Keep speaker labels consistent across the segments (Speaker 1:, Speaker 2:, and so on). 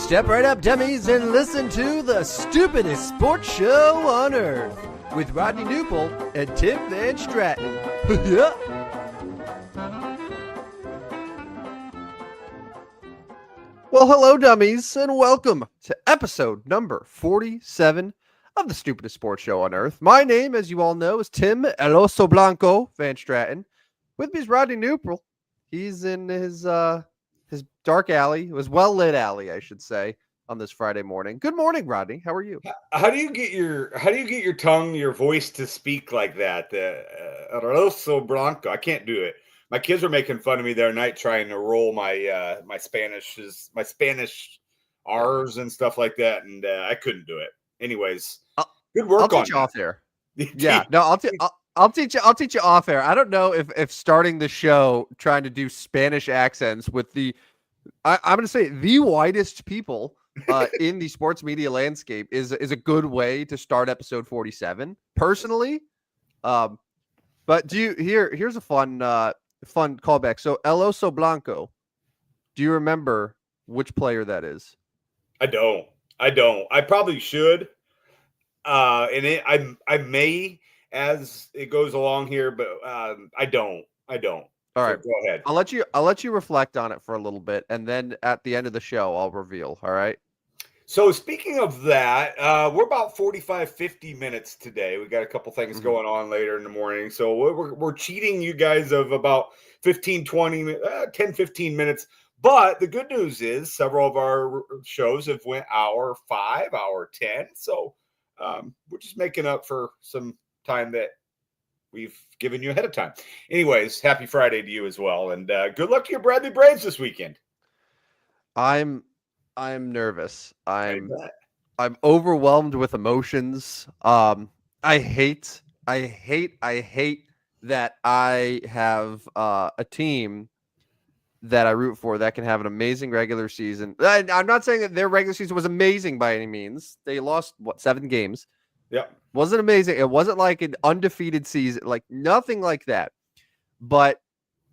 Speaker 1: Step right up, dummies, and listen to the stupidest sports show on earth with Rodney Newpol and Tim Van Stratton. Yeah. Well, hello, dummies, and welcome to episode number 47 of the stupidest sports show on earth. My name, as you all know, is Tim El Oso Blanco Van Stratton. With me is Rodney Newpol. He's in his dark alley, his well-lit alley, I should say, on this Friday morning. Good morning, Rodney. How are you?
Speaker 2: How do you get your tongue, your voice to speak like that? Rosso Blanco. I can't do it. My kids were making fun of me the other night trying to roll my Spanish R's and stuff like that, and I couldn't do it. Anyways, good work
Speaker 1: I'll
Speaker 2: on
Speaker 1: teach you off air. Yeah, no, I'll teach you off air. I don't know if starting the show trying to do Spanish accents with I'm going to say the whitest people in the sports media landscape is a good way to start episode 47 personally. But here's a fun callback. So El Oso Blanco, do you remember which player that is?
Speaker 2: I don't. I probably should. And I may as it goes along here, but I don't.
Speaker 1: All right,
Speaker 2: so go ahead.
Speaker 1: I'll let you reflect on it for a little bit, and then at the end of the show, I'll reveal. All right.
Speaker 2: So speaking of that, we're about 45, 50 minutes today. We got a couple things going on later in the morning. So we're cheating you guys of about 15, 20, 10, 15 minutes. But the good news is several of our shows have went hour 5, hour 10. So we're just making up for some time that we've given you ahead of time. Anyways, happy Friday to you as well. And good luck to your Bradley Braves this weekend.
Speaker 1: I'm nervous. I'm overwhelmed with emotions. I hate that I have a team that I root for that can have an amazing regular season. I'm not saying that their regular season was amazing by any means. They lost 7 games.
Speaker 2: Yeah.
Speaker 1: Wasn't amazing. It wasn't like an undefeated season, like nothing like that. But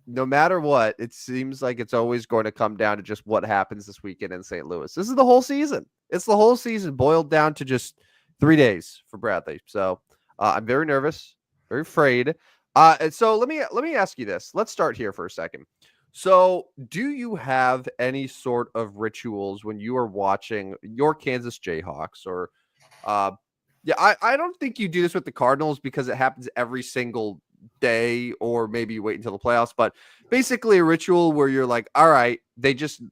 Speaker 1: no matter what, it seems like it's always going to come down to just what happens this weekend in St. Louis. This is the whole season. It's the whole season boiled down to just 3 days for Bradley. So I'm very nervous, very afraid. And so let me ask you this. Let's start here for a second. So do you have any sort of rituals when you are watching your Kansas Jayhawks or I don't think you do this with the Cardinals because it happens every single day, or maybe you wait until the playoffs, but basically a ritual where you're like, all right, they just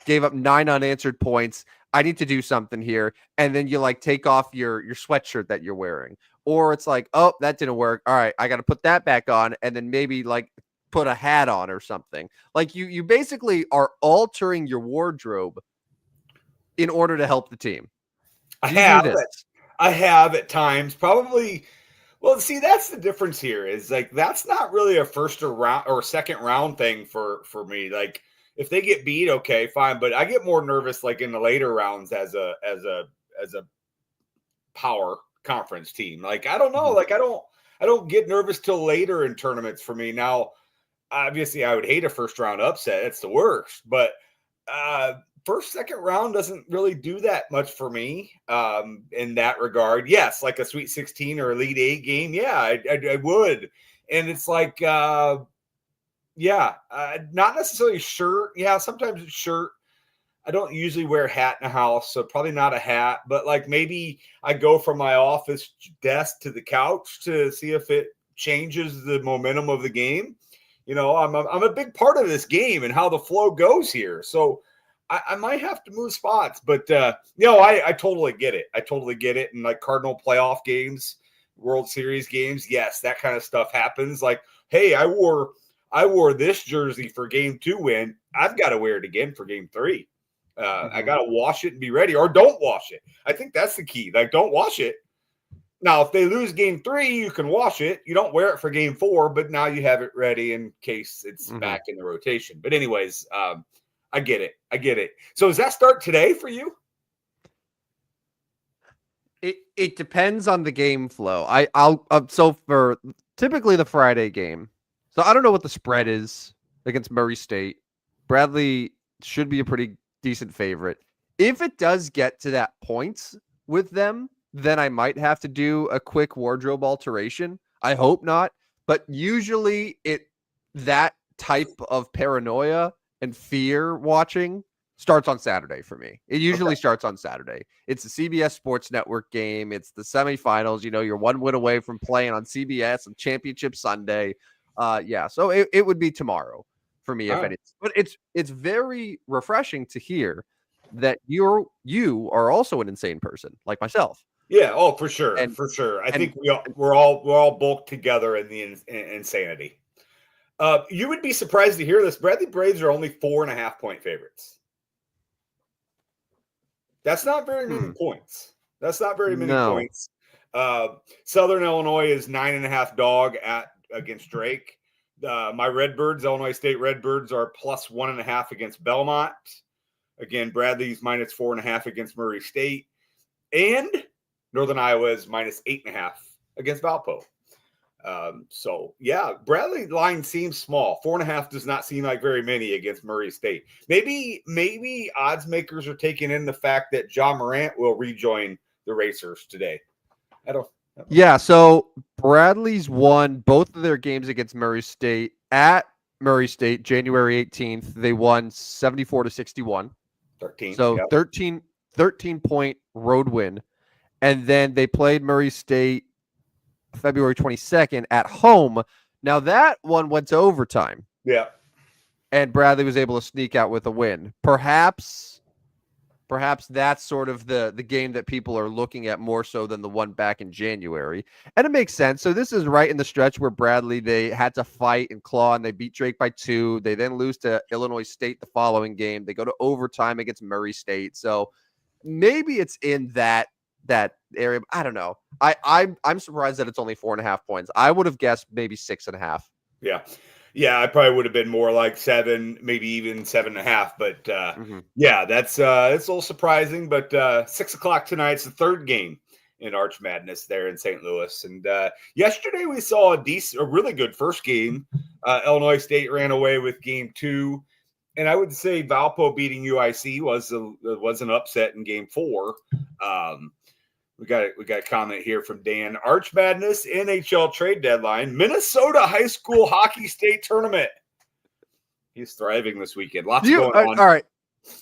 Speaker 1: gave up 9 unanswered points. I need to do something here. And then you like take off your sweatshirt that you're wearing, or it's like, oh, that didn't work. All right, I got to put that back on. And then maybe like put a hat on or something. Like you basically are altering your wardrobe in order to help the team.
Speaker 2: I have at times probably. Well, see, that's the difference here is like, that's not really a first or second round thing for me. Like if they get beat, okay, fine. But I get more nervous like in the later rounds as a power conference team. Like, I don't know. Like I don't get nervous till later in tournaments for me. Now, obviously I would hate a first round upset. It's the worst, but first, second round doesn't really do that much for me in that regard. Yes, like a Sweet 16 or Elite 8 game. Yeah, I would. And it's like, not necessarily shirt. Yeah, sometimes it's shirt. I don't usually wear a hat in the house, so probably not a hat. But like maybe I go from my office desk to the couch to see if it changes the momentum of the game. You know, I'm a big part of this game and how the flow goes here. So I might have to move spots, but I totally get it. I totally get it. And like Cardinal playoff games, World Series games, yes, that kind of stuff happens. Like, hey, I wore this jersey for game 2 win. I've got to wear it again for game 3. I got to wash it and be ready, or don't wash it. I think that's the key. Like, don't wash it. Now, if they lose game 3, you can wash it. You don't wear it for game 4, but now you have it ready in case it's back in the rotation. But anyways, I get it. So does that start today for you?
Speaker 1: It depends on the game flow. I'll so for typically the Friday game. So I don't know what the spread is against Murray State. Bradley should be a pretty decent favorite. If it does get to that point with them, then I might have to do a quick wardrobe alteration. I hope not, but usually that type of paranoia and fear watching starts on Saturday for me. It usually starts on Saturday. It's a CBS Sports Network game. It's the semifinals. You're one win away from playing on CBS on Championship Sunday. So it would be tomorrow for me if anything. But it's very refreshing to hear that you are also an insane person like myself.
Speaker 2: Yeah. Oh, for sure.
Speaker 1: And
Speaker 2: For sure. I
Speaker 1: and
Speaker 2: think we're all bulked together in the insanity. You would be surprised to hear this. Bradley Braves are only 4.5-point favorites. That's not very many points. That's not very many points. Southern Illinois is 9.5 dog against Drake. My Redbirds, Illinois State Redbirds, are plus 1.5 against Belmont. Again, Bradley's minus 4.5 against Murray State. And Northern Iowa is minus 8.5 against Valpo. Bradley line seems small. 4.5 does not seem like very many against Murray State. Maybe odds makers are taking in the fact that John Morant will rejoin the Racers today. I don't know.
Speaker 1: Yeah, so Bradley's won both of their games against Murray State at Murray State, January 18th. They won 74-61.
Speaker 2: 13.
Speaker 1: So
Speaker 2: yep.
Speaker 1: 13-point road win. And then they played Murray State February 22nd at home. Now that one went to overtime.
Speaker 2: Yeah.
Speaker 1: And Bradley was able to sneak out with a win. Perhaps that's sort of the game that people are looking at more so than the one back in January. And it makes sense. So this is right in the stretch where Bradley, they had to fight and claw, and they beat Drake by 2. They then lose to Illinois State the following game. They go to overtime against Murray State. So maybe it's in that area. I don't know. I'm surprised that it's only 4.5 points. I would have guessed maybe 6.5.
Speaker 2: Yeah. Yeah, I probably would have been more like 7, maybe even 7.5. But that's it's a little surprising. But 6:00 tonight, it's the third game in Arch Madness there in St. Louis. And yesterday we saw a really good first game. Illinois State ran away with game 2. And I would say Valpo beating UIC was an upset in game 4. We got a comment here from Dan. Arch Madness NHL trade deadline. Minnesota high school hockey state tournament. He's thriving this weekend. Lots going on.
Speaker 1: All right.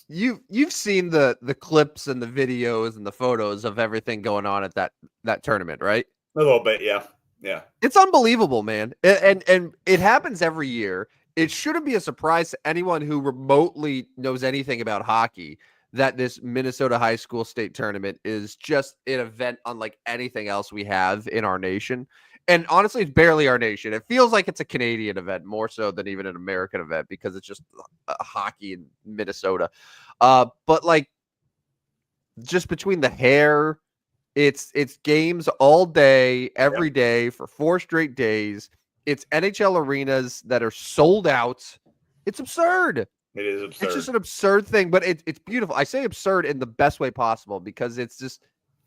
Speaker 1: You've seen the clips and the videos and the photos of everything going on at that tournament, right?
Speaker 2: A little bit, yeah. Yeah.
Speaker 1: It's unbelievable, man. And it happens every year. It shouldn't be a surprise to anyone who remotely knows anything about hockey that this Minnesota high school state tournament is just an event unlike anything else we have in our nation. And honestly, it's barely our nation. It feels like it's a Canadian event more so than even an American event because it's just hockey in Minnesota. But like just between the hair, it's games all day, every day for 4 straight days. It's NHL arenas that are sold out. It's absurd.
Speaker 2: It is absurd.
Speaker 1: It's just an absurd thing, but it's beautiful. I say absurd in the best way possible because it's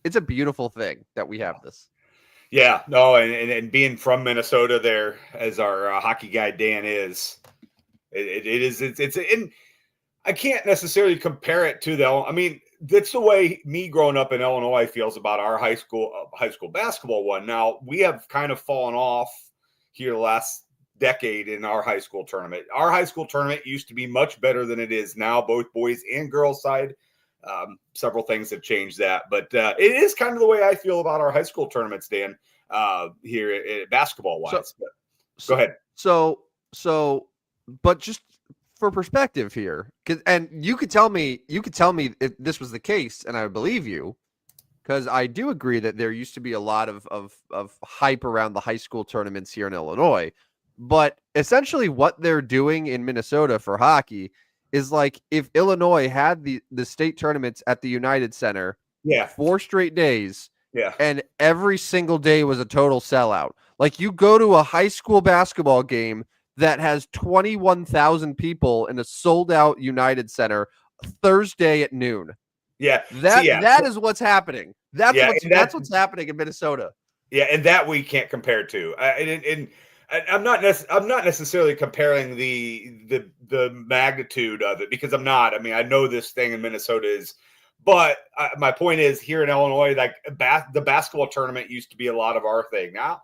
Speaker 1: a beautiful thing that we have this.
Speaker 2: Yeah, no, and being from Minnesota there, as our hockey guy Dan is, it's and I can't necessarily compare it to I mean, that's the way me growing up in Illinois feels about our high school basketball one. Now we have kind of fallen off here the last decade in our high school tournament. Our high school tournament used to be much better than it is now, both boys and girls side. Several things have changed that, but it is kind of the way I feel about our high school tournaments, Dan, here at basketball wise. Go ahead.
Speaker 1: So, but just for perspective here, and you could tell me if this was the case, and I would believe you, because I do agree that there used to be a lot of hype around the high school tournaments here in Illinois. But essentially what they're doing in Minnesota for hockey is like if Illinois had the state tournaments at the United Center 4 straight days, and every single day was a total sellout. Like you go to a high school basketball game that has 21,000 people in a sold out United Center Thursday at noon.
Speaker 2: Yeah.
Speaker 1: That is what's happening. That's what's happening in Minnesota.
Speaker 2: Yeah, and that we can't compare to. I'm not necessarily comparing the magnitude of it because I'm not. I mean, I know this thing in Minnesota is But my point is, here in Illinois, like the basketball tournament used to be a lot of our thing. Now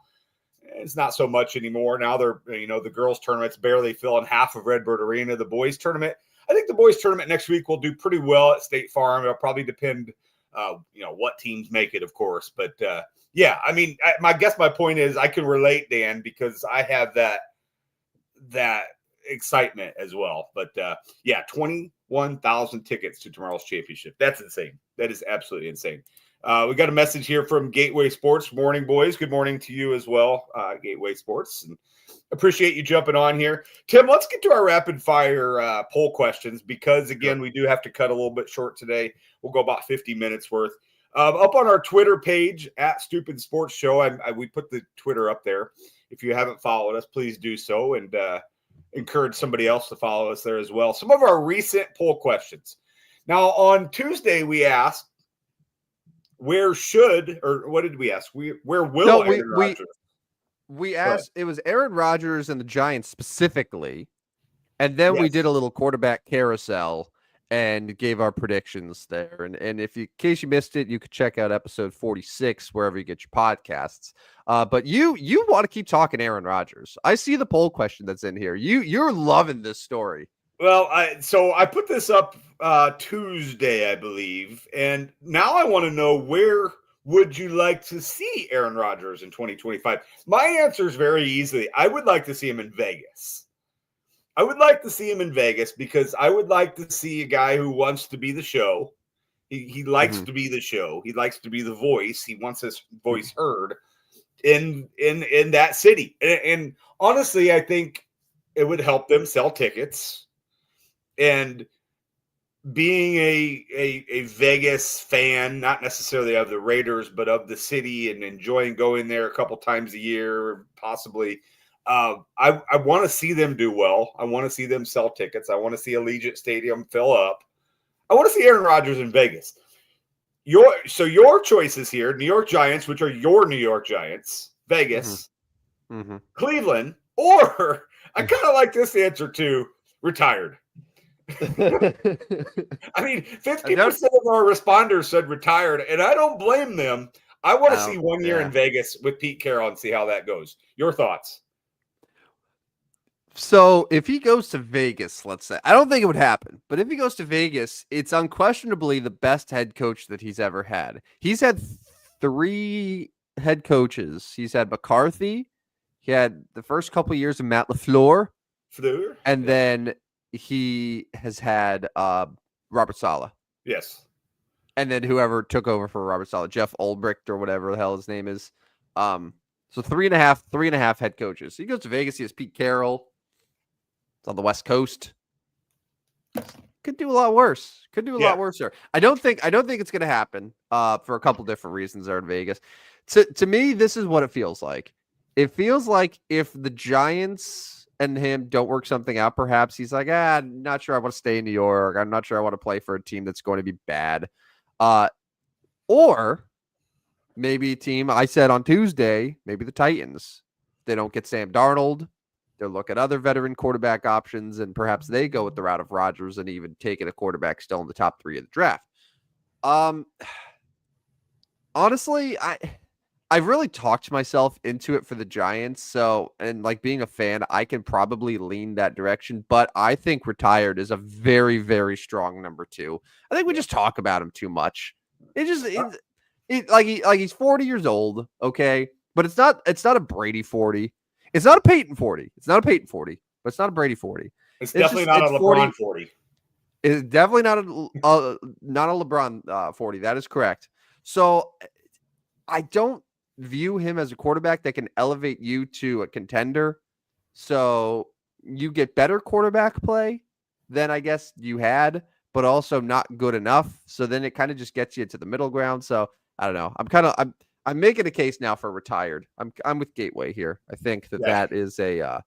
Speaker 2: it's not so much anymore. Now the girls' tournament's barely filling half of Redbird Arena. The boys' tournament, I think the boys' tournament next week will do pretty well at State Farm. It'll probably depend, what teams make it, of course. But yeah, I mean, my point is, I can relate, Dan, because I have that excitement as well. But 21,000 tickets to tomorrow's championship. That's insane. That is absolutely insane. We got a message here from Gateway Sports. Morning, boys. Good morning to you as well, Gateway Sports. And appreciate you jumping on here. Tim, let's get to our rapid fire poll questions because, again, we do have to cut a little bit short today. We'll go about 50 minutes worth. Up on our Twitter page at Stupid Sports Show, we put the Twitter up there. If you haven't followed us, please do so, and encourage somebody else to follow us there as well. Some of our recent poll questions. Now, on Tuesday, we asked, where did we ask? Where will Aaron Rodgers?
Speaker 1: We asked, it was Aaron Rodgers and the Giants specifically, and then we did a little quarterback carousel and gave our predictions there. And if in case you missed it, you could check out episode 46 wherever you get your podcasts. But you want to keep talking Aaron Rodgers. I see the poll question that's in here. You're loving this story.
Speaker 2: Well, I put this up Tuesday, I believe, and now I want to know, where would you like to see Aaron Rodgers in 2025? My answer is very easily, I would like to see him in Vegas. I would like to see him in Vegas because I would like to see a guy who wants to be the show. He likes to be the show. He likes to be the voice. He wants his voice heard in that city. And honestly, I think it would help them sell tickets. And being a Vegas fan, not necessarily of the Raiders, but of the city, and enjoying going there a couple times a year, possibly. I want to see them do well. I want to see them sell tickets. I want to see Allegiant Stadium fill up. I want to see Aaron Rodgers in Vegas. Your choices here: New York Giants, which are your New York Giants, Vegas, Cleveland, or I kind of like this answer too: retired. I mean, 50% of our responders said retired, and I don't blame them. I want to see 1 year in Vegas with Pete Carroll and see how that goes. Your thoughts?
Speaker 1: So if he goes to Vegas, let's say, I don't think it would happen, but if he goes to Vegas, it's unquestionably the best head coach that he's ever had. He's had 3 head coaches. He's had McCarthy. He had the first couple of years of Matt LaFleur. And then he has had Robert Saleh.
Speaker 2: Yes.
Speaker 1: And then whoever took over for Robert Saleh, Jeff Ulbricht or whatever the hell his name is. So 3.5 head coaches. So he goes to Vegas. He has Pete Carroll. It's on the West Coast. Could do a lot worse. Could do a lot worse there. I don't think it's going to happen for a couple different reasons there in Vegas. To me, this is what it feels like. It feels like if the Giants and him don't work something out, perhaps he's like, I'm not sure I want to stay in New York. I'm not sure I want to play for a team that's going to be bad. Or maybe a team, I said on Tuesday, maybe the Titans. They don't get Sam Darnold. They'll look at other veteran quarterback options, and perhaps they go with the route of Rodgers and even taking a quarterback still in the top 3 of the draft. Honestly, I've really talked myself into it for the Giants. So, and like being a fan, I can probably lean that direction, but I think retired is a very, very strong number 2. I think we just talk about him too much. He's 40 years old. Okay. But it's not a Brady 40. It's not a Peyton 40. It's not a Peyton 40, but it's not a Brady 40.
Speaker 2: It's definitely not a LeBron 40.
Speaker 1: It's definitely not a LeBron 40. That is correct. So I don't view him as a quarterback that can elevate you to a contender. So you get better quarterback play than I guess you had, but also not good enough. So then it kind of just gets you to the middle ground. So I don't know. I'm making a case now for retired. I'm with Gateway here. I think that is a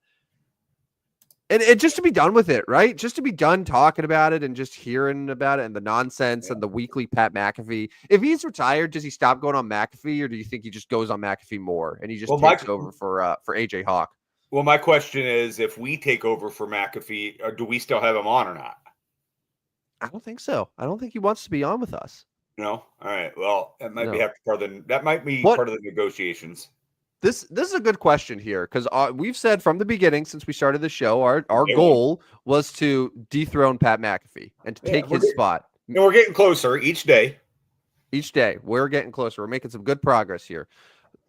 Speaker 1: and just to be done with it, right? Just to be done talking about it and just hearing about it and the nonsense and the weekly Pat McAfee. If he's retired, does he stop going on McAfee, or do you think he just goes on McAfee more and he just takes over for AJ Hawk?
Speaker 2: Well, my question is, if we take over for McAfee, do we still have him on or not?
Speaker 1: I don't think so. I don't think he wants to be on with us.
Speaker 2: No? All right. Well, that might be
Speaker 1: No.
Speaker 2: that might be
Speaker 1: What?
Speaker 2: part of the negotiations.
Speaker 1: This is a good question here because we've said from the beginning since we started the show, our
Speaker 2: Day one.
Speaker 1: goal was to dethrone Pat McAfee and to
Speaker 2: Yeah,
Speaker 1: take his spot
Speaker 2: we're getting closer each day.
Speaker 1: each day. We're getting closer. We're making some good progress here.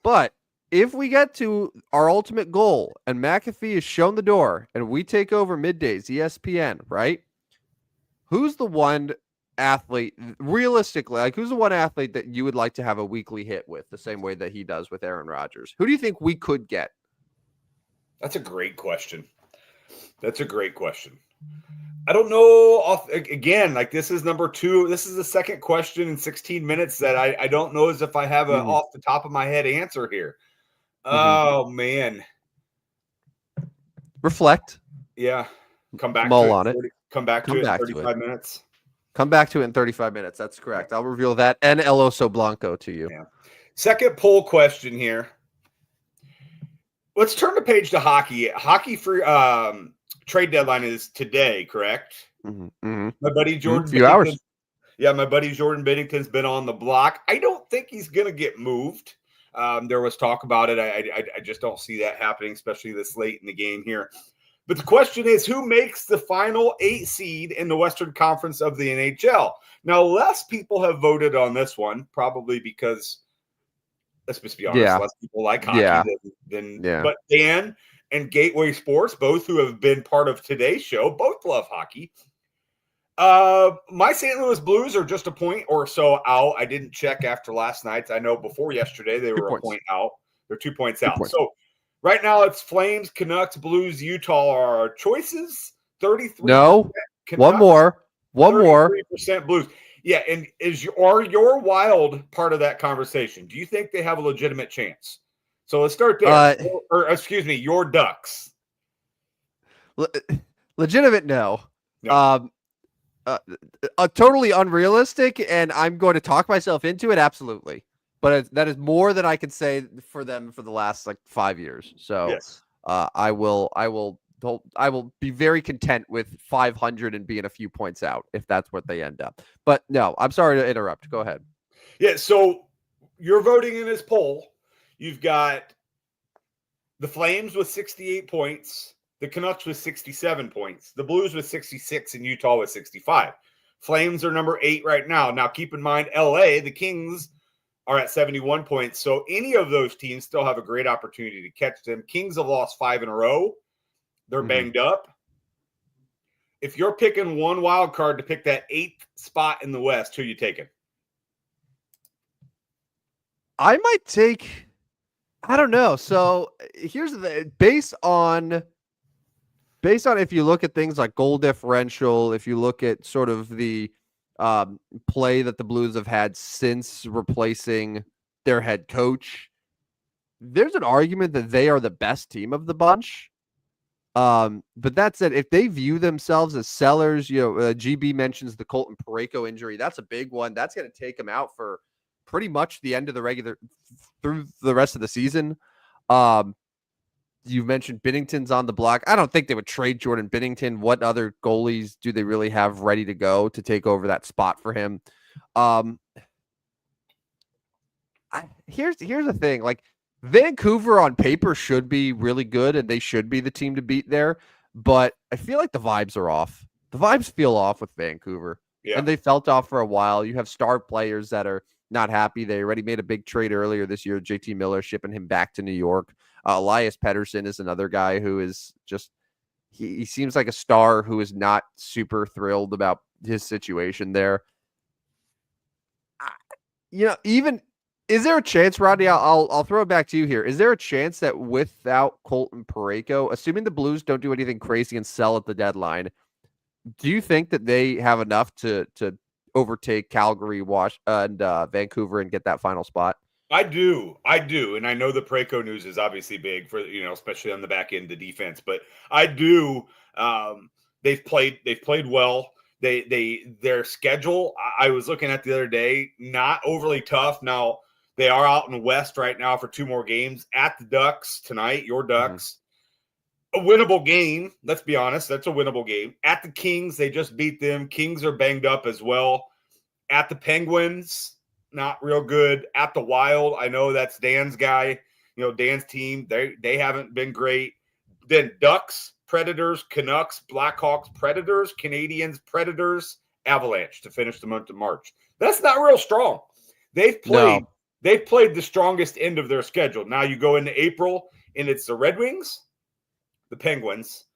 Speaker 1: But if we get to our ultimate goal and McAfee is shown the door and we take over middays, ESPN, right? Who's the one athlete, realistically, like who's the one athlete that you would like to have a weekly hit with the same way that he does with Aaron Rodgers? Who do you think we could get?
Speaker 2: That's a great question. That's a great question. I don't know. Again, like this is number 2. This is the second question in 16 minutes that I don't know as if I have a off the top of my head answer here. Oh, man.
Speaker 1: Reflect.
Speaker 2: Yeah. Come back
Speaker 1: Mull
Speaker 2: to
Speaker 1: on it.
Speaker 2: Come back to it in
Speaker 1: back to
Speaker 2: 35 minutes.
Speaker 1: Come back to it in 35 minutes. That's correct. I'll reveal that and El Oso Blanco to you.
Speaker 2: Yeah. Second poll question here. Let's turn the page to hockey. Hockey for trade deadline is today, correct? My buddy Jordan.
Speaker 1: A few hours.
Speaker 2: Yeah, my buddy Jordan Binnington's been on the block. I don't think he's going to get moved. There was talk about it. I just don't see that happening, especially this late in the game here. But the question is, who makes the final 8 seed in the Western Conference of the NHL? Now, less people have voted on this one, probably because, let's just be honest, less people like hockey than but Dan and Gateway Sports, both who have been part of today's show, both love hockey. My St. Louis Blues are just a point or so out. I didn't check after last night. I know before yesterday they were a point out. They're 2 points out. So right now it's Flames, Canucks, Blues, Utah are our choices. 33%.
Speaker 1: No,
Speaker 2: Canucks,
Speaker 1: one more.
Speaker 2: 33% Blues. Yeah, and are your Wild part of that conversation? Do you think they have a legitimate chance? So let's start there. Or excuse me, your Ducks.
Speaker 1: Legitimate, no. Totally unrealistic, and I'm going to talk myself into it. Absolutely, but that is more than I can say for them for the last 5 years. So
Speaker 2: yes.
Speaker 1: I will be very content with 500 and being a few points out if that's what they end up. But no, I'm sorry to interrupt. Go ahead.
Speaker 2: Yeah, so you're voting in this poll. You've got the Flames with 68 points, the Canucks with 67 points, the Blues with 66, and Utah with 65. Flames are number 8 right now. Now, keep in mind, LA, the Kings, are at 71 points. So any of those teams still have a great opportunity to catch them. Kings have lost 5 in a row. They're banged up. If you're picking one wild card to pick that 8th spot in the West, who are you taking?
Speaker 1: I might take, I don't know. So here's the based on if you look at things like goal differential, if you look at sort of the play that the Blues have had since replacing their head coach, there's an argument that they are the best team of the bunch. But that said, if they view themselves as sellers, GB mentions the Colton Parayko injury. That's a big one. That's going to take them out for pretty much the end of the regular through the rest of the season. You mentioned Binnington's on the block. I don't think they would trade Jordan Binnington. What other goalies do they really have ready to go to take over that spot for him? Here's the thing. Like, Vancouver on paper should be really good and they should be the team to beat there. But I feel like the vibes are off. The vibes feel off with Vancouver. Yeah. And they felt off for a while. You have star players that are not happy. They already made a big trade earlier this year, JT Miller, shipping him back to New York. Elias Pettersson is another guy who is just, he seems like a star who is not super thrilled about his situation there. Is there a chance, Rodney? I'll throw it back to you here. Is there a chance that without Colton Parayko, assuming the Blues don't do anything crazy and sell at the deadline, do you think that they have enough to overtake Calgary, and Vancouver and get that final spot?
Speaker 2: I do, and I know the Parayko news is obviously big for especially on the back end, the defense. But I do. They've played well. Their schedule, I was looking at the other day, not overly tough. Now they are out in the West right now for 2 more games at the Ducks tonight. Your Ducks. a winnable game. Let's be honest. That's a winnable game. At the Kings, they just beat them. Kings are banged up as well. At the Penguins, not real good. At the Wild, I know that's Dan's guy. Dan's team. They haven't been great. Then Ducks, Predators, Canucks, Blackhawks, Predators, Canadians, Predators, Avalanche to finish the month of March. That's not real strong. They've played the strongest end of their schedule. Now you go into April and it's the Red Wings, the Penguins,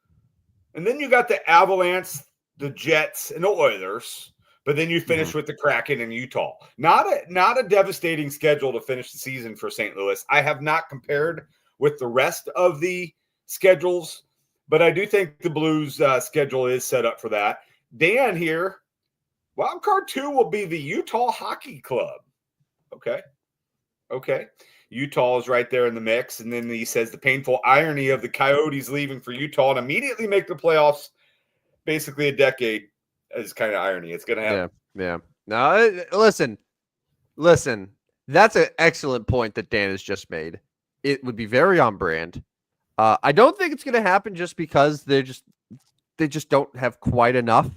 Speaker 2: and then you got the Avalanche, the Jets, and the Oilers. But then you finish with the Kraken and Utah. Not a devastating schedule to finish the season for St. Louis. I have not compared with the rest of the schedules, but I do think the Blues schedule is set up for that. Dan here, wild card 2 will be the Utah Hockey Club. Okay. Utah is right there in the mix. And then he says the painful irony of the Coyotes leaving for Utah and immediately make the playoffs basically a decade is kind of irony. It's going to happen.
Speaker 1: Yeah. No, listen. That's an excellent point that Dan has just made. It would be very on brand. I don't think it's going to happen just because they just don't have quite enough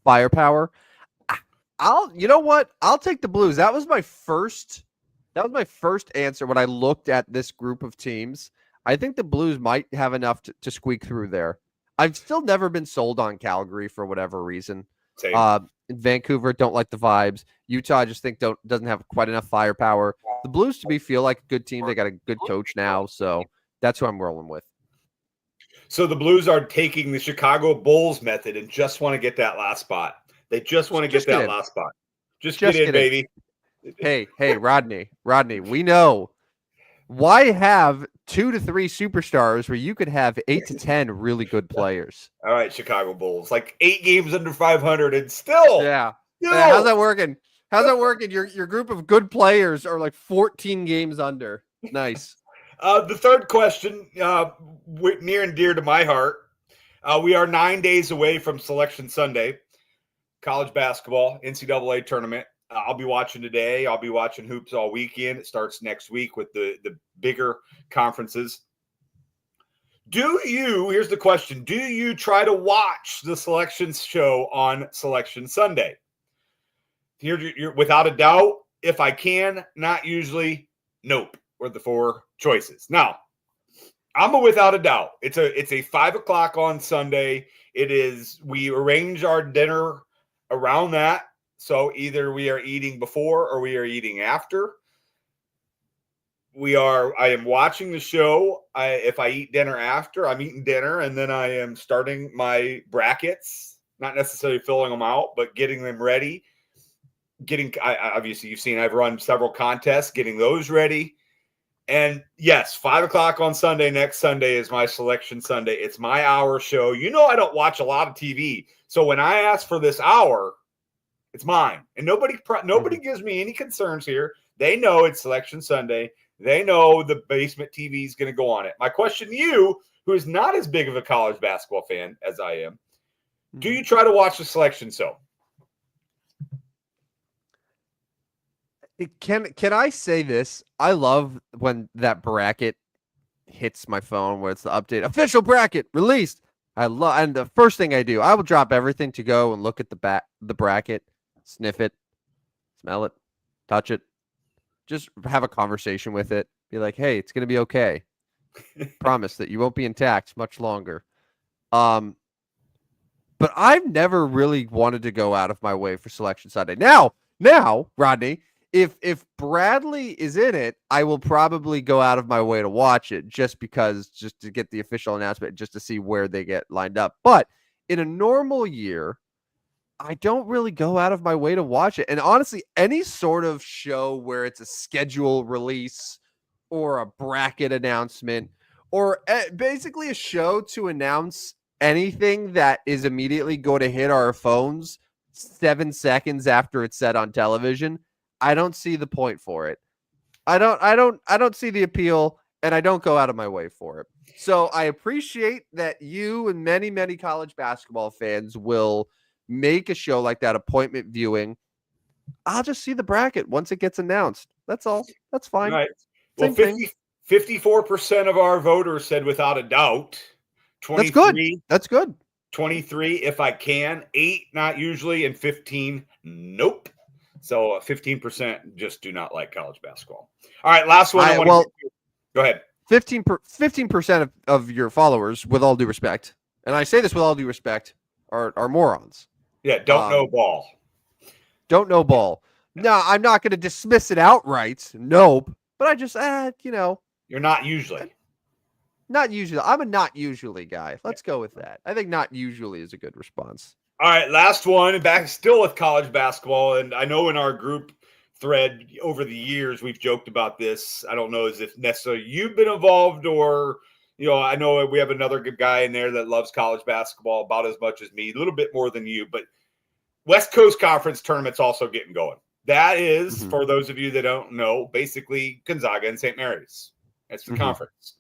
Speaker 1: firepower. You know what? I'll take the Blues. That was my first answer when I looked at this group of teams. I think the Blues might have enough to squeak through there. I've still never been sold on Calgary for whatever reason.
Speaker 2: Same.
Speaker 1: In Vancouver, don't like the vibes. Utah, I just think doesn't have quite enough firepower. The Blues, to me, feel like a good team. They got a good coach now, so that's who I'm rolling with.
Speaker 2: So the Blues are taking the Chicago Bulls method and just want to get that last spot. They just want to get that last spot. Just get in, baby.
Speaker 1: Hey, Rodney, we know. Why have 2 to 3 superstars where you could have 8 to 10 really good players?
Speaker 2: All right, Chicago Bulls, like 8 games under 500 and still.
Speaker 1: Yeah. How's that working? Your group of good players are like 14 games under. Nice.
Speaker 2: The third question, near and dear to my heart. We are 9 days away from Selection Sunday, college basketball, NCAA tournament. I'll be watching today. I'll be watching hoops all weekend. It starts next week with the bigger conferences. Here's the question. Do you try to watch the selections show on Selection Sunday? You're without a doubt, if I can, not usually, nope, were the 4 choices. Now, I'm a without a doubt. It's a 5 o'clock on Sunday. We arrange our dinner around that. So either we are eating before or we are eating after. I am watching the show. If I eat dinner after, I'm eating dinner, and then I am starting my brackets, not necessarily filling them out, but getting them ready. Obviously you've seen I've run several contests, getting those ready. And yes, 5 o'clock on Sunday, next Sunday is my Selection Sunday. It's my hour show. I don't watch a lot of TV. So when I ask for this hour, it's mine. And nobody gives me any concerns here. They know it's Selection Sunday. They know the basement TV is going to go on it. My question to you, who is not as big of a college basketball fan as I am, do you try to watch the selection show?
Speaker 1: Can I say this? I love when that bracket hits my phone where it's the update official bracket released. And the first thing I do, I will drop everything to go and look at the bracket, sniff it, smell it, touch it, just have a conversation with it. Be like, hey, it's gonna be okay. Promise that you won't be intact much longer. But I've never really wanted to go out of my way for Selection Sunday. Now, Rodney, if Bradley is in it, I will probably go out of my way to watch it just to get the official announcement, just to see where they get lined up. But in a normal year, I don't really go out of my way to watch it. And honestly, any sort of show where it's a schedule release or a bracket announcement or basically a show to announce anything that is immediately going to hit our phones 7 seconds after it's said on television, I don't see the point for it. I don't see the appeal, and I don't go out of my way for it. So I appreciate that you and many, many college basketball fans will make a show like that, appointment viewing. I'll just see the bracket once it gets announced. That's all. That's fine.
Speaker 2: Right. Well, 54% of our voters said without a doubt.
Speaker 1: That's good.
Speaker 2: 23.
Speaker 1: That's good.
Speaker 2: 23 if I can. 8, not usually. And 15, nope. So 15% just do not like college basketball. All right, last one I want to get to. Go ahead.
Speaker 1: 15% of your followers, with all due respect, and I say this with all due respect, are morons.
Speaker 2: Yeah, don't know ball.
Speaker 1: Don't know ball. No, I'm not going to dismiss it outright. Nope. But I just,
Speaker 2: You're not usually.
Speaker 1: Not usually. I'm a not usually guy. Let's go with that. I think not usually is a good response.
Speaker 2: All right, last one. Back still with college basketball. And I know in our group thread over the years, we've joked about this. I don't know as if necessarily you've been involved or, I know we have another good guy in there that loves college basketball about as much as me, a little bit more than you, but West Coast Conference tournament's also getting going. That is, for those of you that don't know, basically Gonzaga and St. Mary's. That's the conference.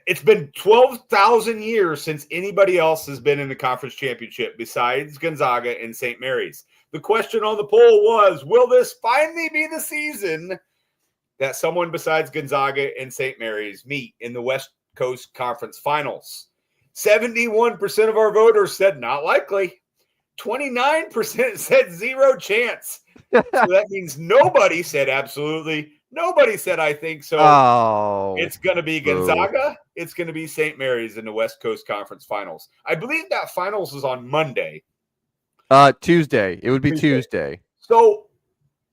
Speaker 2: It's been 12,000 years since anybody else has been in the conference championship besides Gonzaga and St. Mary's. The question on the poll was, will this finally be the season that someone besides Gonzaga and St. Mary's meet in the West Coast Conference Finals? 71% of our voters said not likely. 29% said zero chance. So that means nobody said absolutely. Nobody said I think so. It's going to be Gonzaga. It's going to be St. Mary's in the West Coast Conference Finals. I believe that finals is on Monday.
Speaker 1: Tuesday. It would be Tuesday.
Speaker 2: So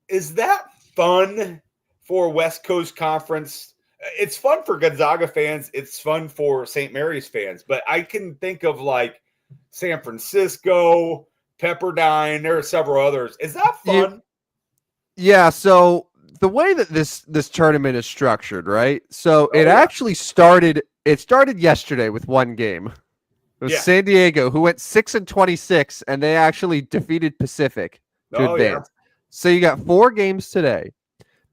Speaker 2: is that fun for West Coast Conference? It's fun for Gonzaga fans. It's fun for St. Mary's fans. But I can think of like San Francisco, Pepperdine. There are several others. Is that fun?
Speaker 1: Yeah. So the way that this tournament is structured, right? So actually started. It started yesterday with one game. It was San Diego, who went 6-26, and they actually defeated Pacific to advance. Yeah. So you got 4 games today.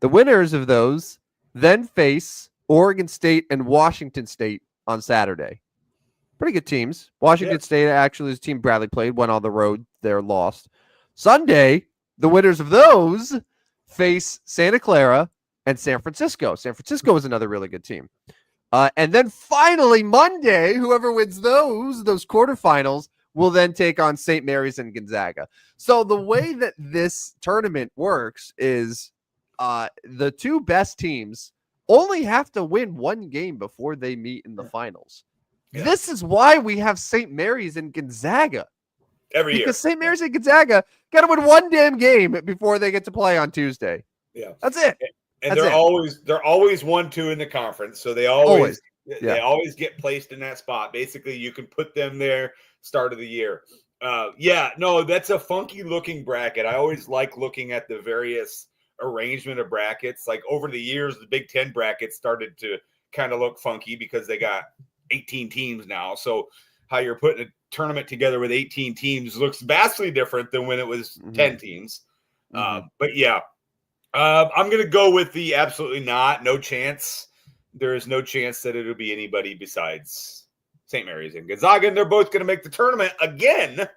Speaker 1: The winners of those then face Oregon State and Washington State on Saturday. Pretty good teams. Washington State actually is a team Bradley played, went on the road. They're lost. Sunday, the winners of those face Santa Clara and San Francisco. San Francisco is another really good team. And then finally, Monday, whoever wins those quarterfinals will then take on St. Mary's and Gonzaga. So the way that this tournament works is the 2 best teams only have to win 1 game before they meet in the finals. Yeah. This is why we have St. Mary's and Gonzaga.
Speaker 2: Every year.
Speaker 1: Because St. Mary's and Gonzaga got to win 1 damn game before they get to play on Tuesday.
Speaker 2: Yeah.
Speaker 1: That's it.
Speaker 2: And they're always 1-2 in the conference, so they always get placed in that spot. Basically, you can put them there start of the year. That's a funky looking bracket. I always like looking at the various arrangement of brackets. Like over the years, the Big Ten brackets started to kind of look funky because they got 18 teams now. So how you're putting a tournament together with 18 teams looks vastly different than when it was 10 teams. But yeah. I'm going to go with the absolutely not. No chance. There is no chance that it'll be anybody besides St. Mary's and Gonzaga. And they're both going to make the tournament again,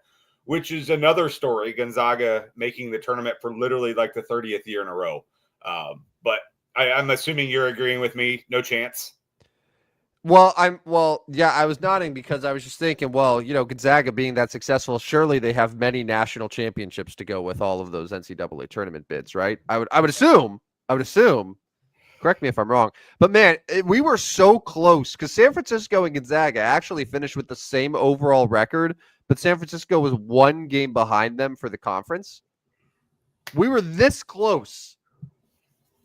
Speaker 2: which is another story. Gonzaga making the tournament for literally like the 30th year in a row. But I'm assuming you're agreeing with me. No chance.
Speaker 1: I was nodding because I was just thinking, Gonzaga being that successful, surely they have many national championships to go with all of those NCAA tournament bids, right? I would assume. Correct me if I'm wrong, but man, we were so close because San Francisco and Gonzaga actually finished with the same overall record, but San Francisco was 1 game behind them for the conference. We were this close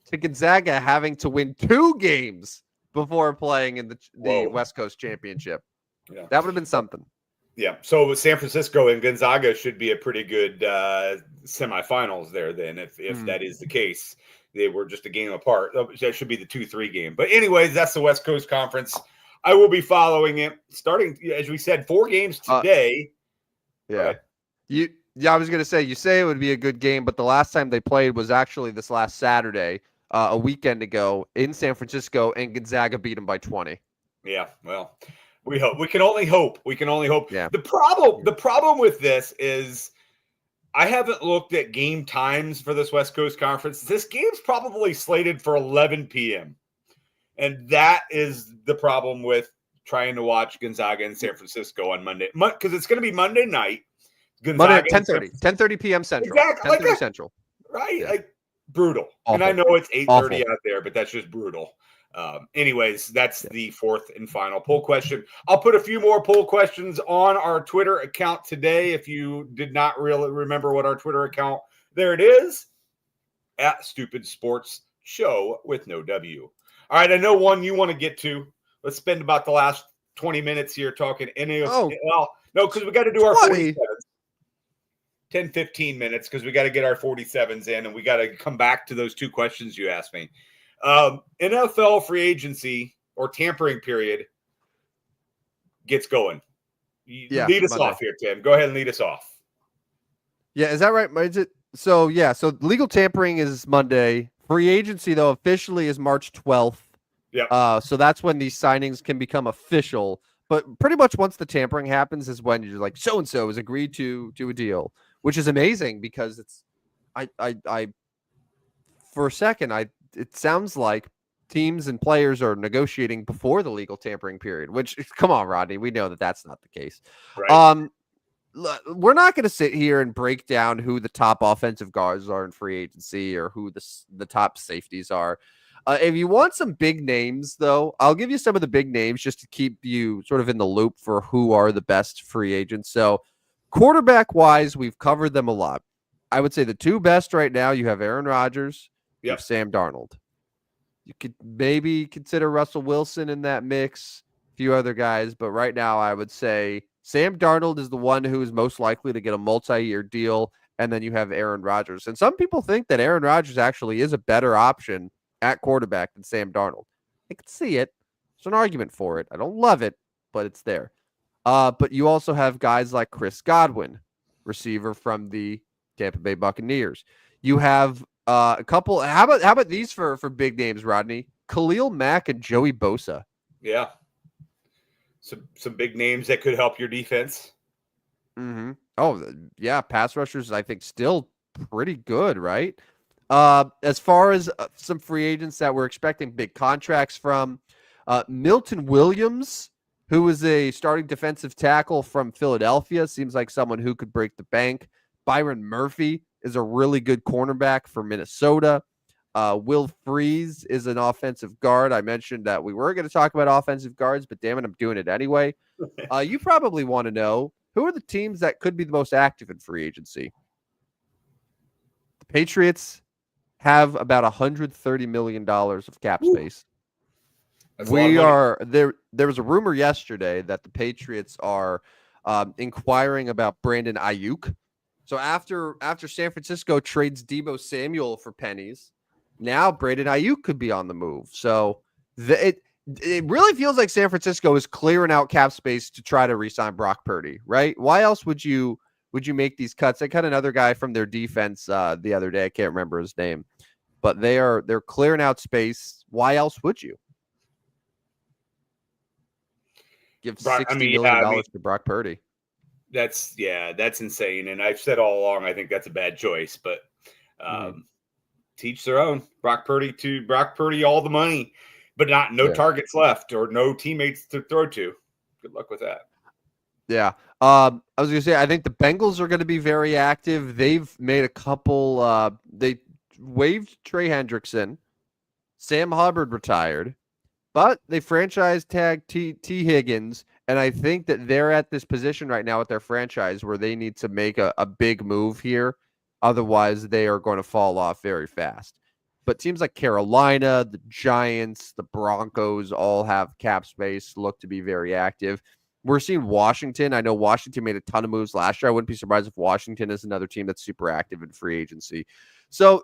Speaker 1: to Gonzaga having to win 2 games before playing in the West Coast Championship. Yeah. That would have been something.
Speaker 2: Yeah. So San Francisco and Gonzaga should be a pretty good semifinals there then, if that is the case. They were just a game apart. That should be the 2-3 game. But anyways, that's the West Coast Conference. I will be following it. Starting, as we said, 4 games today.
Speaker 1: I was going to say, you say it would be a good game, but the last time they played was actually this last Saturday. A weekend ago in San Francisco, and Gonzaga beat them by 20.
Speaker 2: Yeah, well, we hope. We can only hope.
Speaker 1: Yeah.
Speaker 2: The problem with this is I haven't looked at game times for this West Coast Conference. This game's probably slated for 11 p.m. And that is the problem with trying to watch Gonzaga in San Francisco on Monday because it's going to be Monday night.
Speaker 1: Monday
Speaker 2: Gonzaga
Speaker 1: at 10:30 p.m. Central.
Speaker 2: Exactly,
Speaker 1: 10:30 Central.
Speaker 2: right?
Speaker 1: Yeah.
Speaker 2: Like brutal.
Speaker 1: Awful.
Speaker 2: And I know it's 8:30
Speaker 1: Awful.
Speaker 2: out there, but that's just brutal. Anyways, that's the fourth and final poll question. I'll put a few more poll questions on our Twitter account today. If you did not really remember what our Twitter account, there it is, at Stupid Sports Show with no W. All right, I know one you want to get to. Let's spend about the last 20 minutes here talking well, no, because we got to do our 47s. 10, 15 minutes because we got to get our 47s in and we got to come back to those two questions you asked me. NFL free agency or tampering period gets going. Lead us off here, Tim. Go ahead and lead us off.
Speaker 1: Yeah, is that right? Is it? So legal tampering is Monday. Free agency, though, officially is March 12th.
Speaker 2: Yeah.
Speaker 1: So that's when these signings can become official. But pretty much once the tampering happens is when you're like, so-and-so has agreed to a deal, which is amazing because it's, I for a second, it sounds like teams and players are negotiating before the legal tampering period, which, come on, Rodney, we know that that's not the case.
Speaker 2: Right.
Speaker 1: We're not going to sit here and break down who the top offensive guards are in free agency or who the top safeties are. If you want some big names, though, I'll give you some of the big names just to keep you sort of in the loop for who are the best free agents. So quarterback-wise, we've covered them a lot. I would say the two best right now, you have Aaron Rodgers, you have Sam Darnold. You could maybe consider Russell Wilson in that mix, a few other guys, but right now I would say Sam Darnold is the one who is most likely to get a multi-year deal, and then you have Aaron Rodgers. And some people think that Aaron Rodgers actually is a better option at quarterback than Sam Darnold. I can see it. There's an argument for it. I don't love it, but it's there. But you also have guys like Chris Godwin, receiver from the Tampa Bay Buccaneers. You have a couple. How about these for big names, Rodney? Khalil Mack and Joey Bosa.
Speaker 2: Yeah. Some big names that could help your defense.
Speaker 1: Mm-hmm. Oh, yeah. Pass rushers, I think, still pretty good, right? As far as some free agents that we're expecting big contracts from, Milton Williams, who is a starting defensive tackle from Philadelphia, seems like someone who could break the bank. Byron Murphy is a really good cornerback for Minnesota. Will Freeze is an offensive guard. I mentioned that we were going to talk about offensive guards, but damn it, I'm doing it anyway. You probably want to know, who are the teams that could be the most active in free agency? The Patriots have about $130 million of cap space. We are there. There was a rumor yesterday that the Patriots are inquiring about Brandon Ayuk. So after San Francisco trades Deebo Samuel for pennies, now Brandon Ayuk could be on the move. So it really feels like San Francisco is clearing out cap space to try to re-sign Brock Purdy, right? Why else would you make these cuts? They cut another guy from their defense the other day. I can't remember his name, but they're clearing out space. Why else would you give $60 million to Brock Purdy?
Speaker 2: That's insane. And I've said all along, I think that's a bad choice, but teach their own. Brock Purdy, all the money, but no targets left or no teammates to throw to. Good luck with that.
Speaker 1: Yeah. I was going to say, I think the Bengals are going to be very active. They've made a couple, they waived Trey Hendrickson. Sam Hubbard retired, but they franchise tagged T. Higgins. And I think that they're at this position right now with their franchise where they need to make a big move here. Otherwise, they are going to fall off very fast. But teams like Carolina, the Giants, the Broncos all have cap space, look to be very active. We're seeing Washington. I know Washington made a ton of moves last year. I wouldn't be surprised if Washington is another team that's super active in free agency. So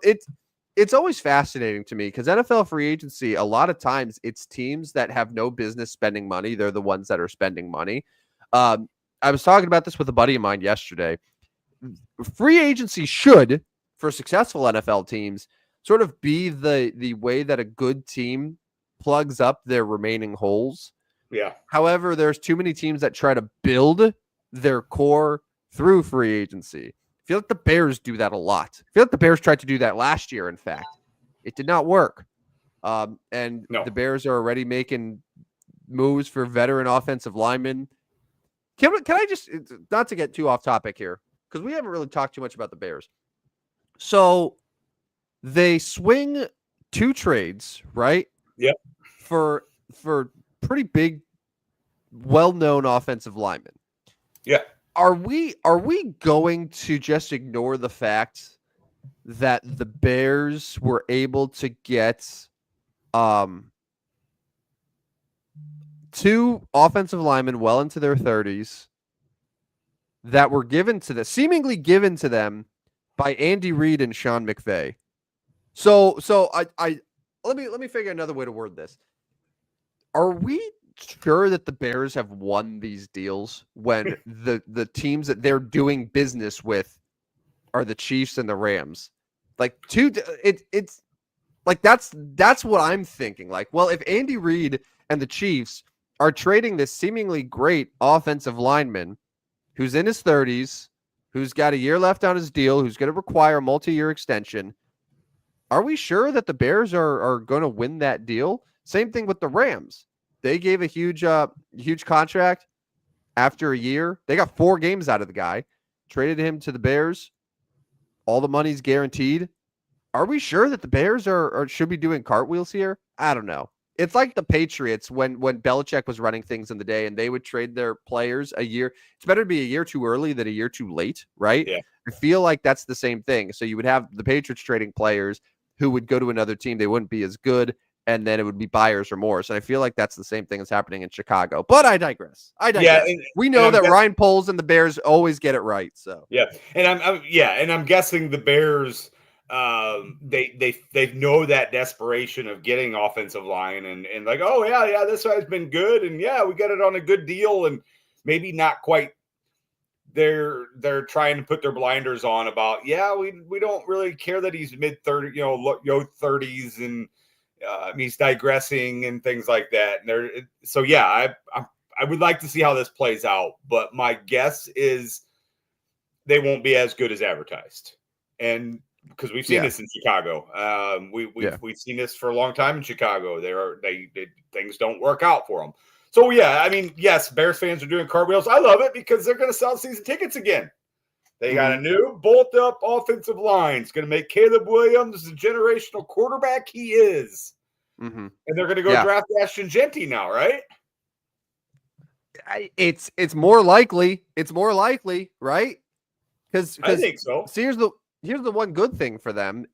Speaker 1: it's always fascinating to me because NFL free agency, a lot of times it's teams that have no business spending money. They're the ones that are spending money. I was talking about this with a buddy of mine yesterday. Free agency should, for successful NFL teams, sort of be the way that a good team plugs up their remaining holes.
Speaker 2: Yeah.
Speaker 1: However, there's too many teams that try to build their core through free agency. I feel like the Bears do that a lot. I feel like the Bears tried to do that last year, in fact. It did not work. The Bears are already making moves for veteran offensive linemen. Can I just, not to get too off topic here, because we haven't really talked too much about the Bears. So they swing 2 trades, right?
Speaker 2: Yep.
Speaker 1: For pretty big, well-known offensive linemen.
Speaker 2: Yeah.
Speaker 1: Are we going to just ignore the fact that the Bears were able to get 2 offensive linemen well into their 30s that were seemingly given to them by Andy Reid and Sean McVay? So I let me figure another way to word this. Are we sure that the Bears have won these deals when the teams that they're doing business with are the Chiefs and the Rams? Like it's like that's what I'm thinking. Like, well, if Andy Reid and the Chiefs are trading this seemingly great offensive lineman who's in his 30s, who's got a year left on his deal, who's going to require a multi-year extension, are we sure that the Bears are going to win that deal? Same thing with the Rams. They gave a huge contract after a year. They got 4 games out of the guy, traded him to the Bears. All the money's guaranteed. Are we sure that the Bears are should be doing cartwheels here? I don't know. It's like the Patriots when Belichick was running things in the day and they would trade their players a year. It's better to be a year too early than a year too late, right?
Speaker 2: Yeah.
Speaker 1: I feel like that's the same thing. So you would have the Patriots trading players who would go to another team. They wouldn't be as good, and then it would be buyer's remorse. And I feel like that's the same thing that's happening in Chicago. But I digress.
Speaker 2: Yeah,
Speaker 1: we know that Ryan Poles and the Bears always get it right. So
Speaker 2: yeah, and I'm guessing the Bears they know that desperation of getting offensive line and like, oh yeah, this guy's been good, and yeah, we got it on a good deal, and maybe not quite. They're trying to put their blinders on about, yeah, we don't really care that he's mid-30s, low 30s, and he's digressing and things like that. And so yeah, I would like to see how this plays out, but my guess is they won't be as good as advertised, and because we've seen this in Chicago, we've seen this for a long time in Chicago. They things don't work out for them. So yeah, I mean, yes, Bears fans are doing cartwheels. I love it because they're going to sell season tickets again. They got a new bolt-up offensive line. It's going to make Caleb Williams the generational quarterback he is. And they're going to go draft Ashton Genty now, right?
Speaker 1: It's more likely. It's more likely, right? Because
Speaker 2: I think so.
Speaker 1: So here's the one good thing for them.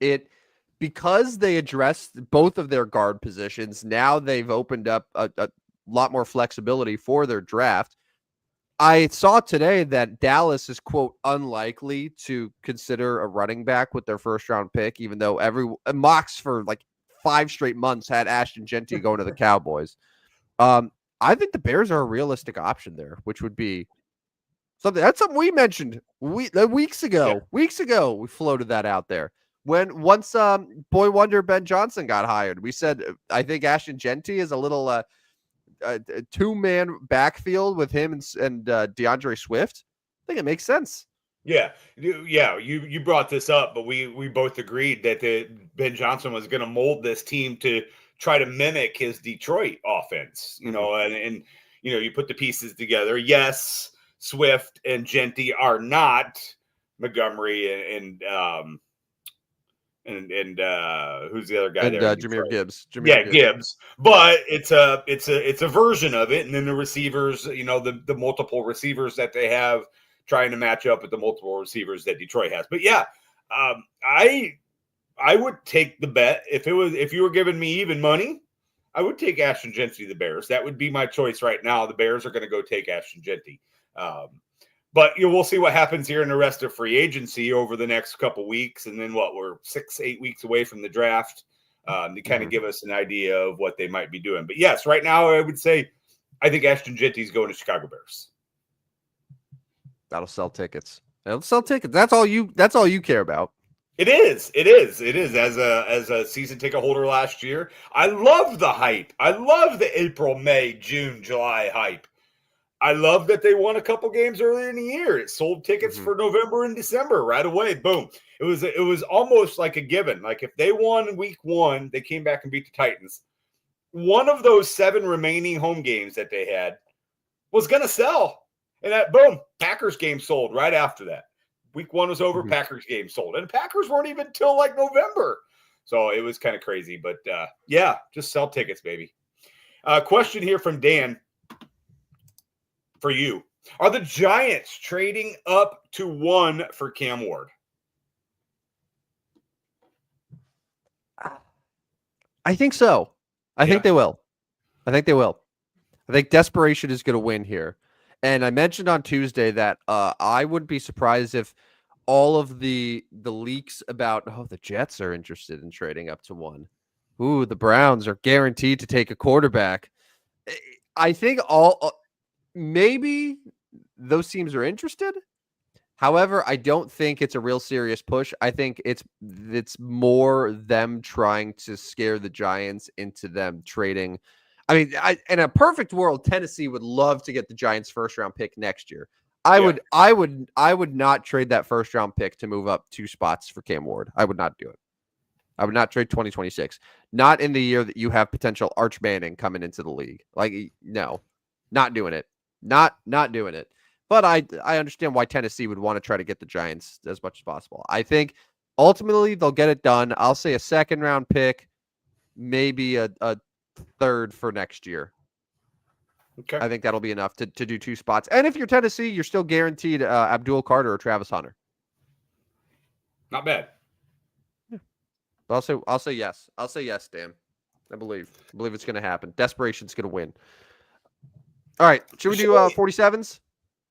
Speaker 1: Because they addressed both of their guard positions, now they've opened up a lot more flexibility for their draft. I saw today that Dallas is, quote, unlikely to consider a running back with their first round pick, even though mocks for like 5 straight months had Ashton Genty going to the Cowboys. I think the Bears are a realistic option there, which would be something we mentioned weeks ago.
Speaker 2: Yeah.
Speaker 1: Weeks ago, we floated that out there. Once boy wonder Ben Johnson got hired, we said I think Ashton Genty is a little a 2-man backfield with him and DeAndre Swift. I think it makes sense.
Speaker 2: Yeah. You brought this up, but we both agreed that Ben Johnson was going to mold this team to try to mimic his Detroit offense. And you put the pieces together. Yes, Swift and Genty are not Montgomery and who's the other guy there?
Speaker 1: Jahmyr Gibbs.
Speaker 2: Gibbs. But it's a version of it. And then the receivers, the multiple receivers that they have trying to match up with the multiple receivers that Detroit has. But yeah, I would take the bet if you were giving me even money, I would take Ashton Genty to the Bears. That would be my choice right now. The Bears are going to go take Ashton Genty. But we'll see what happens here in the rest of free agency over the next couple weeks. And then we're 6-8 weeks away from the draft to kind of give us an idea of what they might be doing. But yes, right now I would say I think Ashton Genty is going to Chicago Bears.
Speaker 1: That'll sell tickets. That's all you care about.
Speaker 2: It is. As a season ticket holder last year, I love the hype. I love the April, May, June, July hype. I love that they won a couple games earlier in the year. It sold tickets for November and December right away. Boom. It was almost like a given. Like if they won week 1, they came back and beat the Titans. one of those 7 remaining home games that they had was going to sell. And that, boom, Packers game sold right after that. Week 1 was over, Packers game sold. And Packers weren't even till like November. So it was kind of crazy. But yeah, just sell tickets, baby. Question here from Dan for you. Are the Giants trading up to 1 for Cam Ward?
Speaker 1: I think so. I think they will. I think desperation is going to win here. And I mentioned on Tuesday that I wouldn't be surprised if all of the leaks about, the Jets are interested in trading up to 1. Ooh, the Browns are guaranteed to take a quarterback. I think maybe those teams are interested. However, I don't think it's a real serious push. I think it's more them trying to scare the Giants into them trading. I mean, in a perfect world, Tennessee would love to get the Giants' first-round pick next year. I would not trade that first-round pick to move up 2 spots for Cam Ward. I would not do it. I would not trade 2026. Not in the year that you have potential Arch Manning coming into the league. Like, no, not doing it. Not doing it. But I understand why Tennessee would want to try to get the Giants as much as possible. I think ultimately they'll get it done. I'll say a 2nd-round pick, maybe a 3rd for next year.
Speaker 2: Okay.
Speaker 1: I think that'll be enough to do 2 spots. And if you're Tennessee, you're still guaranteed Abdul Carter or Travis Hunter.
Speaker 2: Not bad.
Speaker 1: Yeah. I'll say yes. I'll say yes, Dan. I believe it's going to happen. Desperation's going to win. All right. Should we do 47s?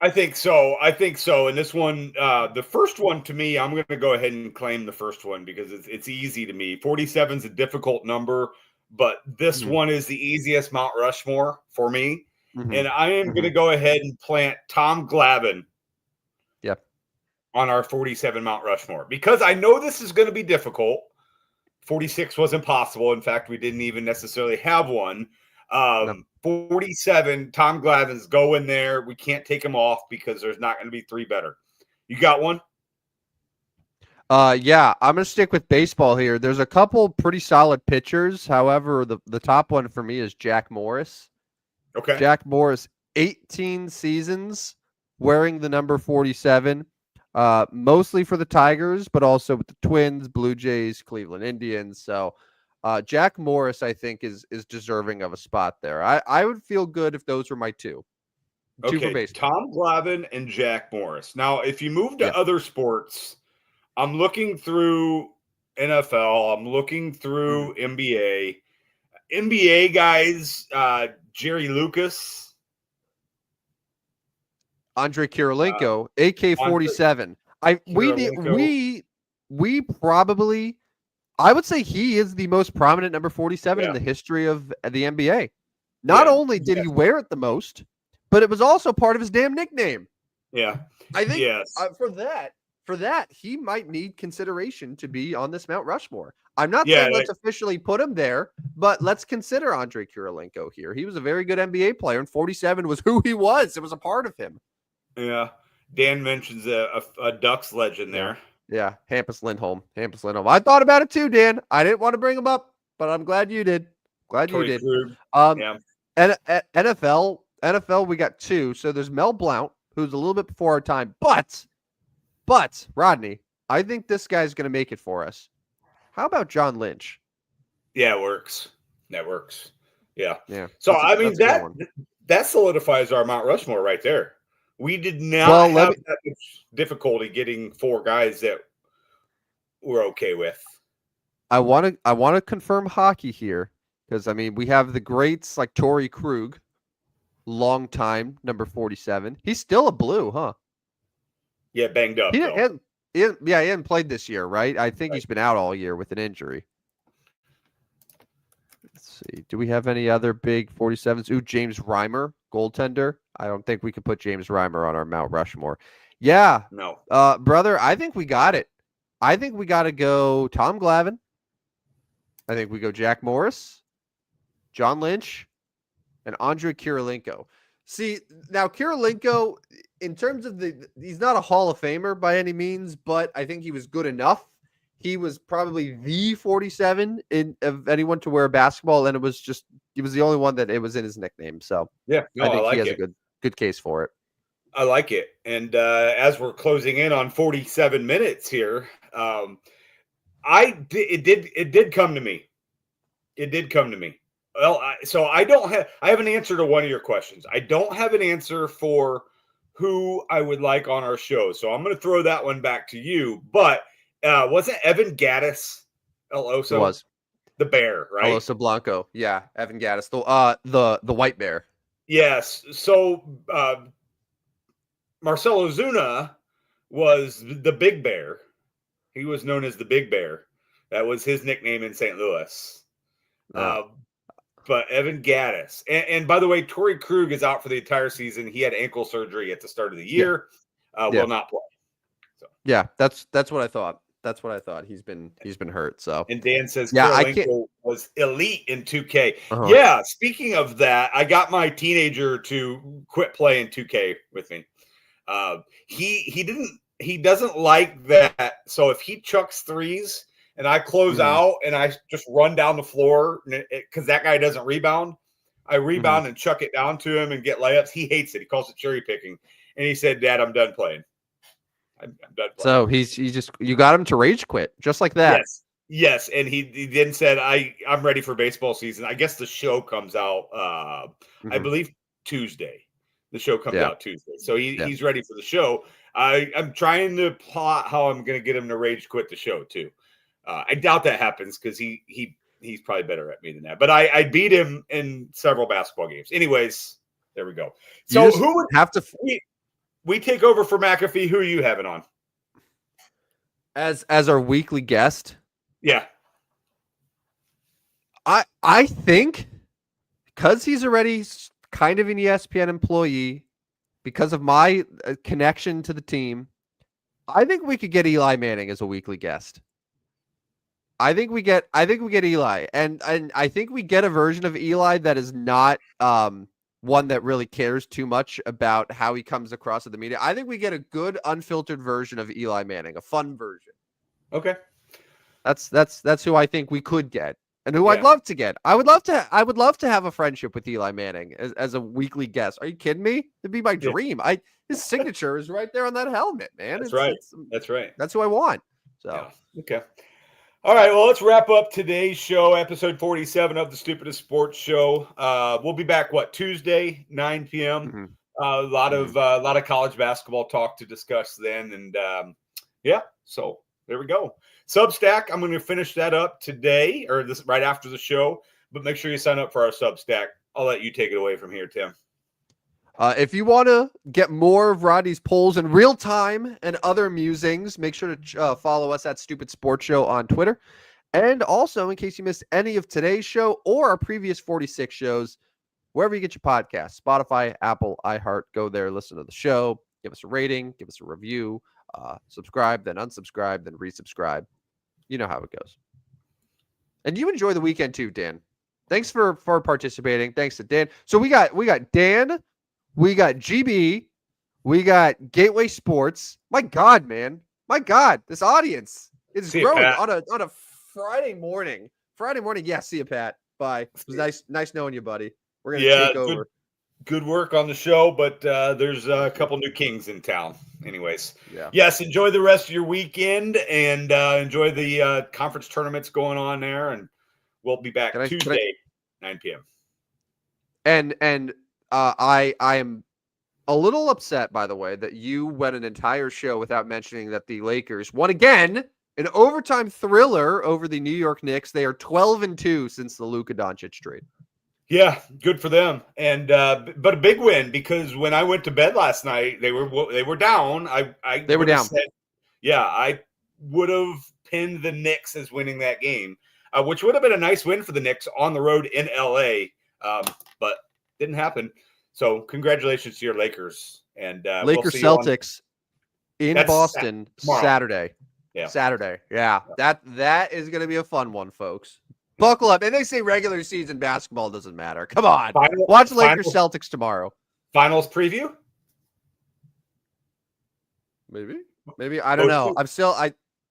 Speaker 2: I think so. And this one, the first one to me, I'm going to go ahead and claim the first one because it's easy to me. 47 is a difficult number, but this one is the easiest Mount Rushmore for me. And I am going to go ahead and plant Tom Glavine on our 47 Mount Rushmore because I know this is going to be difficult. 46 was impossible. In fact, we didn't even necessarily have one. 47, Tom Glavine's going there. We can't take him off because there's not going to be 3 better. You got one?
Speaker 1: Yeah, I'm going to stick with baseball here. There's a couple pretty solid pitchers. However, the top one for me is Jack Morris.
Speaker 2: Okay.
Speaker 1: Jack Morris, 18 seasons wearing the number 47, mostly for the Tigers, but also with the Twins, Blue Jays, Cleveland Indians. So Jack Morris, I think, is deserving of a spot there. I would feel good if those were my 2. 2 for baseball.
Speaker 2: Tom Glavine and Jack Morris. Now, if you move to other sports, I'm looking through NFL. I'm looking through NBA. NBA guys, Jerry Lucas.
Speaker 1: Andre Kirilenko, AK-47. We probably, I would say he is the most prominent number 47 in the history of the NBA. Not only did he wear it the most, but it was also part of his damn nickname.
Speaker 2: Yeah.
Speaker 1: I think for that, he might need consideration to be on this Mount Rushmore. I'm not saying let's officially put him there, but let's consider Andre Kirilenko here. He was a very good NBA player, and 47 was who he was. It was a part of him.
Speaker 2: Yeah. Dan mentions a Ducks legend there.
Speaker 1: Yeah, Hampus Lindholm. I thought about it too, Dan. I didn't want to bring him up, but I'm glad you did. And NFL, we got 2. So there's Mel Blount, who's a little bit before our time, but Rodney, I think this guy's going to make it for us. How about John Lynch?
Speaker 2: Yeah, it works. That works. Yeah. So that solidifies our Mount Rushmore right there. We did not have that much difficulty getting 4 guys that we're okay with.
Speaker 1: I want to confirm hockey here because we have the greats like Torrey Krug, long time number 47. He's still a Blue, huh?
Speaker 2: Yeah, banged up.
Speaker 1: He hasn't played this year, right? I think he's been out all year with an injury. Let's see. Do we have any other big 47s? Ooh, James Reimer, goaltender. I don't think we could put James Reimer on our Mount Rushmore. Yeah.
Speaker 2: No.
Speaker 1: Brother, I think we got it. I think we got to go Tom Glavine. I think we go Jack Morris, John Lynch, and Andre Kirilenko. See, now Kirilenko, in terms of he's not a Hall of Famer by any means, but I think he was good enough. He was probably the 47 of anyone to wear a basketball, and it was just, he was the only one that it was in his nickname. So
Speaker 2: Yeah, no,
Speaker 1: I
Speaker 2: I
Speaker 1: think he
Speaker 2: like
Speaker 1: has
Speaker 2: it.
Speaker 1: a good case for it.
Speaker 2: I like it. And as we're closing in on 47 minutes here, it did come to me. It did come to me. Well, I have an answer to one of your questions. I don't have an answer for who I would like on our show. So I'm going to throw that one back to you. But wasn't Evan Gaddis El
Speaker 1: It
Speaker 2: Oso
Speaker 1: was
Speaker 2: the bear, right?
Speaker 1: Alosa Blanco. Yeah, Evan Gaddis, the white bear.
Speaker 2: Yes. So Marcelo Zuna was the big bear. He was known as the big bear. That was his nickname in St. Louis.
Speaker 1: Yeah.
Speaker 2: But Evan Gaddis. And by the way, Torrey Krug is out for the entire season. He had ankle surgery at the start of the year. Will not play. So
Speaker 1: Yeah, that's what I thought. That's what I thought. He's been hurt. So
Speaker 2: and Dan says
Speaker 1: yeah, I can't.
Speaker 2: Kirilenko was elite in 2K.
Speaker 1: Uh-huh.
Speaker 2: Yeah, speaking of that, I got my teenager to quit playing 2K with me. He doesn't like that. So if he chucks threes and I close out and I just run down the floor because that guy doesn't rebound, I rebound and chuck it down to him and get layups. He hates it. He calls it cherry picking. And he said, "Dad, I'm done playing. I'm done playing."
Speaker 1: So you got him to rage quit just like that.
Speaker 2: Yes. And he then said, I'm ready for baseball season. I guess the show comes out, I believe Tuesday. The show comes out Tuesday. So he's ready for the show. I'm trying to plot how I'm going to get him to rage quit the show too. I doubt that happens because he's probably better at me than that. But I beat him in several basketball games. Anyways, there we go. So who would
Speaker 1: have to
Speaker 2: we take over for McAfee? Who are you having on
Speaker 1: as our weekly guest?
Speaker 2: Yeah,
Speaker 1: I think because he's already kind of an ESPN employee, because of my connection to the team, I think we could get Eli Manning as a weekly guest. I think we get Eli, and I think we get a version of Eli that is not one that really cares too much about how he comes across to the media. I think we get a good unfiltered version of Eli Manning, a fun version.
Speaker 2: Okay.
Speaker 1: That's who I think we could get, and who I'd love to get. I would love to have a friendship with Eli Manning as a weekly guest. Are you kidding me? It'd be my dream. His signature is right there on that helmet, man.
Speaker 2: That's right. That's right.
Speaker 1: That's who I want. So
Speaker 2: okay. All right. Well, let's wrap up today's show, episode 47 of the Stupidest Sports Show. We'll be back Tuesday, 9 p.m. A lot of college basketball talk to discuss then, and so there we go. Substack, I'm going to finish that up today or this right after the show, but make sure you sign up for our Substack. I'll let you take it away from here, Tim.
Speaker 1: If you want to get more of Rodney's polls in real time and other musings, make sure to follow us at Stupid Sports Show on Twitter. And also, in case you missed any of today's show or our previous 46 shows, wherever you get your podcasts, Spotify, Apple, iHeart, go there, listen to the show, give us a rating, give us a review, subscribe, then unsubscribe, then resubscribe. You know how it goes. And you enjoy the weekend too, Dan. Thanks for participating. Thanks to Dan. So we got Dan, we got GB, we got Gateway Sports. My God, man. My God, this audience is growing on a Friday morning. Yeah, see you, Pat. Bye. It was nice knowing you, buddy. We're gonna take over.
Speaker 2: Good work on the show, but there's a couple new kings in town. Anyways, yes, enjoy the rest of your weekend and enjoy the conference tournaments going on there. And we'll be back Tuesday, 9 p.m.
Speaker 1: And I am a little upset, by the way, that you went an entire show without mentioning that the Lakers won again, an overtime thriller over the New York Knicks. They are 12-2 since the Luka Doncic trade.
Speaker 2: Yeah, good for them, and but a big win because when I went to bed last night, they were down. They were down. I would have pinned the Knicks as winning that game, which would have been a nice win for the Knicks on the road in LA, but didn't happen. So congratulations to your Lakers and
Speaker 1: Lakers Celtics in Boston Saturday.
Speaker 2: Yeah,
Speaker 1: Saturday. Yeah, that is going to be a fun one, folks. Buckle up. And they say regular season basketball doesn't matter. Come on. Watch Lakers Celtics tomorrow.
Speaker 2: Finals preview?
Speaker 1: Maybe. I don't know. I'm still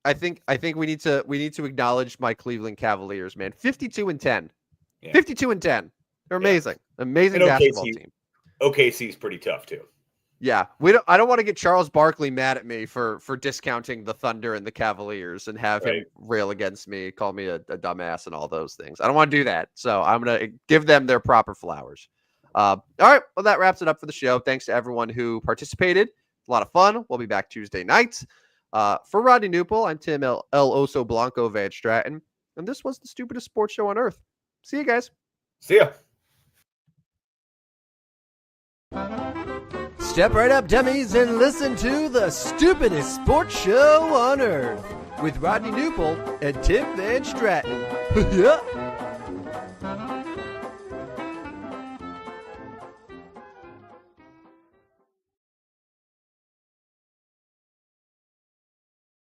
Speaker 1: I think we need to acknowledge my Cleveland Cavaliers, man. 52-10. Yeah. 52-10. They're amazing. Amazing
Speaker 2: And
Speaker 1: basketball team.
Speaker 2: OKC's pretty tough too.
Speaker 1: Yeah, I don't want to get Charles Barkley mad at me for discounting the Thunder and the Cavaliers and have him rail against me, call me a dumbass and all those things. I don't want to do that. So I'm going to give them their proper flowers. All right. Well, that wraps it up for the show. Thanks to everyone who participated. A lot of fun. We'll be back Tuesday nights. For Rodney Newpol, I'm Tim El Oso Blanco Van Stratton, and this was the stupidest sports show on earth. See you guys.
Speaker 2: See ya.
Speaker 1: Step right up, dummies, and listen to the stupidest sports show on earth with Rodney Newpol and Tim Van Stratton. Yeah.